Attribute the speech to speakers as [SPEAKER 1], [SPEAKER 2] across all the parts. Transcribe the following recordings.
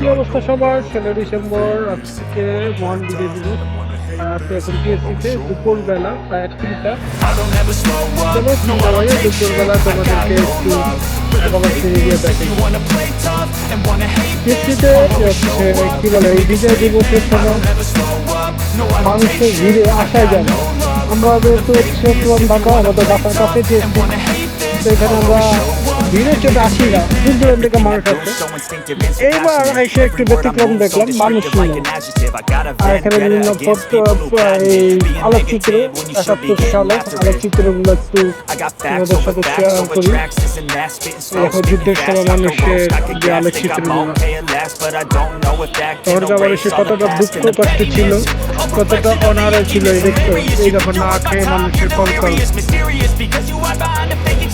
[SPEAKER 1] কি অবস্থা সবার? 16 ডিসেম্বর আজকে মহান বিজয় দিবস। তো এখন টিএসসিতে দুপুরবেলা প্রায় 3টা। চলো 3টা বাজে, দুপুরবেলা তোমাদেরকে একটু দিয়ে দেখেন টিএসসিতে কি বলে এই বিজয় দিবসের সময় মানুষের ভিড়ে আসা যায় না। আমরা যেহেতু হচ্ছে পুরান ঢাকা, আমাদের বাসার কাছে টিএসসি, তো এখানে আমরা ভিড়ে চোখে আসি না, দূর দূরের থেকে মানুষ আছে। এইবার এসে একটু ব্যতিক্রম দেখলাম, মানুষ নেই। আর এখানে বিভিন্ন এই আলোকচিত্র 71 সালে আলোকচিত্রগুলো একটু আমাদের সাথে শেয়ার করি। এখন যুদ্ধের সময় মানুষের যে আলোকচিত্রগুলো, তখন আবার এসে কতটা দুঃখ কষ্ট ছিল, কতটা অনাহারে ছিল এই দেখতে। এই যখন না খেয়ে মানুষের কলকল,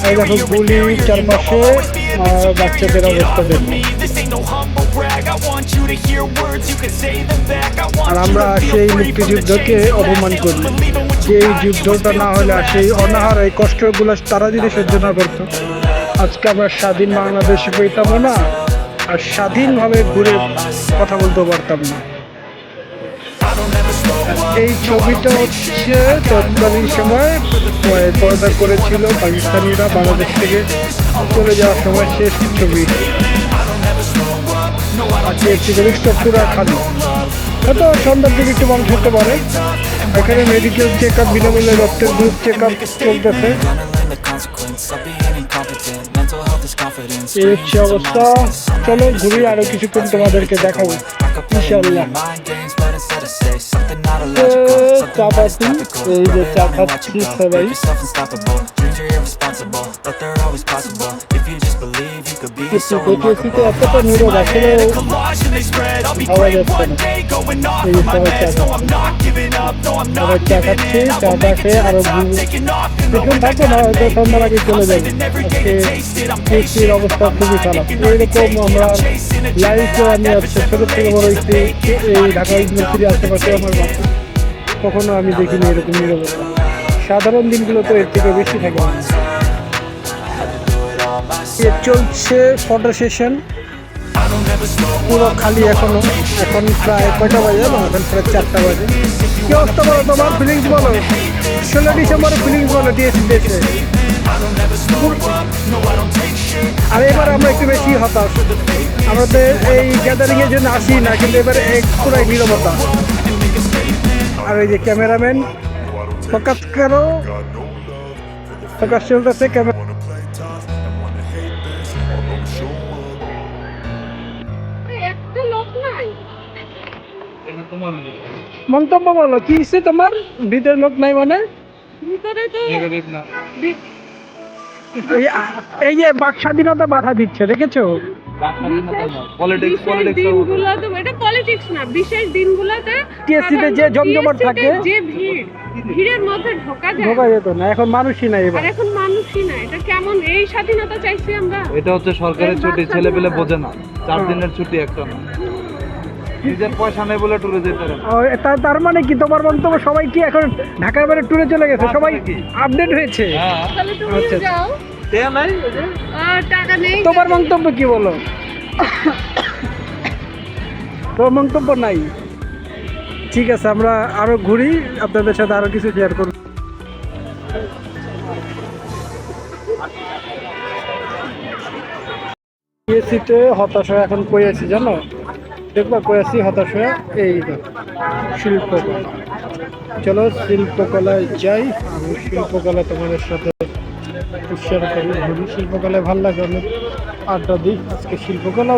[SPEAKER 1] এই দেখো গুলি চারপাশে, বাচ্চাদের অবস্থা দেখো। আর আমরা সেই মুক্তিযুদ্ধকে অপমান করি, যে এই যুদ্ধটা না হলে আর সেই অনাহার এই কষ্টগুলো তারা যদি সহ্য না করতো, আজকে আমরা স্বাধীন বাংলাদেশে পেতাম না, আর স্বাধীনভাবে ঘুরে কথা বলতে পারতাম না। এই ছবিটা হচ্ছে তৎকালীন সময় পর্দা করেছিল পাকিস্তানিরা বাংলাদেশ থেকে চলে যাওয়ার সময় শেষ ছবি। পুরা খালি, হয়তো সন্ধ্যার দিকে একটু মানুষ হতে পারে। এখানে মেডিকেল চেক আপ, বিনামূল্যে রক্তের গ্রুপ চেক আপ চলতেছে। এই হচ্ছে অবস্থা। চলো ঘুরি, আরো কিছুক্ষণ তোমাদেরকে দেখাবো ইনশাল্লাহ। চা পাচ্ছি, এই যে চা খাচ্ছি সবাই। এতটা নীরব আসলে ভাবা যাচ্ছে না। এই সবাই চা খাচ্ছি, চাটা খেয়ে আরো দেখুন থাকবো না, হয়তো সন্ধ্যার আগে চলে যাবে। আজকে কৃষির অবস্থা খুবই খারাপ। এইরকম আমরা লাইফে আমি আজকে ছোট থেকে বড় হয়েছি এই ঢাকা ইউনিভার্সিটির আশেপাশে আমার বাসা, কখনো আমি দেখিনি এরকম নীরবতা। সাধারণ দিনগুলো তো এর থেকে বেশি থাকে। চলছে ফটো সেশন, পুরো খালি এখনো। এখন প্রায় কয়টা বাজে? এখন প্রায় 4টা বাজে। কি অবস্থা বলো, তোমার ফিলিংস বলো? 16 ডিসেম্বরের ফিলিংস বলো টিএসসি দেশে। আর এবার আমরা একটু বেশি হতাশ, আমাদের এই গ্যাদারিং এর জন্য আসি না, কিন্তু এবারে পুরাই নীরবতা। আর ওই যে ক্যামেরাম্যান ফোকাস করো, ফোকাস চলতেছে ক্যামেরা। মন্তব্য বলো, কি হচ্ছে তোমার? ভিতরে লোক নাই মানে? এই যে বাক স্বাধীনতা বাধা দিচ্ছে, দেখেছো? টিএসসিতে যে জমজমাট থাকে, ভিড়ের মধ্যে ঢোকা যেত না। এখন মানুষই নাই, এখন মানুষই নাই। এটা কেমন এই স্বাধীনতা চাইছি আমরা? এটা হচ্ছে সরকারের ছুটি, ছেলে পেলে বোঝে না। 4 দিনের ছুটি একটা না, নিজের পয়সা নেই বলে ট্যুরে যেতে পারে। তার মানে কি তোমার মন্তব্য, সবাই কি এখন ঢাকার বাইরে ট্যুরে চলে গেছে? সবাই আপডেট হয়েছে। তোমার মন্তব্য কি বলো? তোমার মন্তব্য নাই? ঠিক আছে, আমরা আরো ঘুরি, আপনাদের সাথে আরো কিছু শেয়ার করব। টিএসসিতে হতাশ হয়ে এখন কই আছি জানো? দেখবা কই আছি হতাশ হয়ে? এই শিল্পকলা। চলো শিল্পকলায় যাই, আমি শিল্পকলা তোমাদের সাথে শেয়ার করি। ঘুরি, শিল্পকলায় ভালো লাগে, অনেক আড্ডা দিই। আজকে শিল্পকলা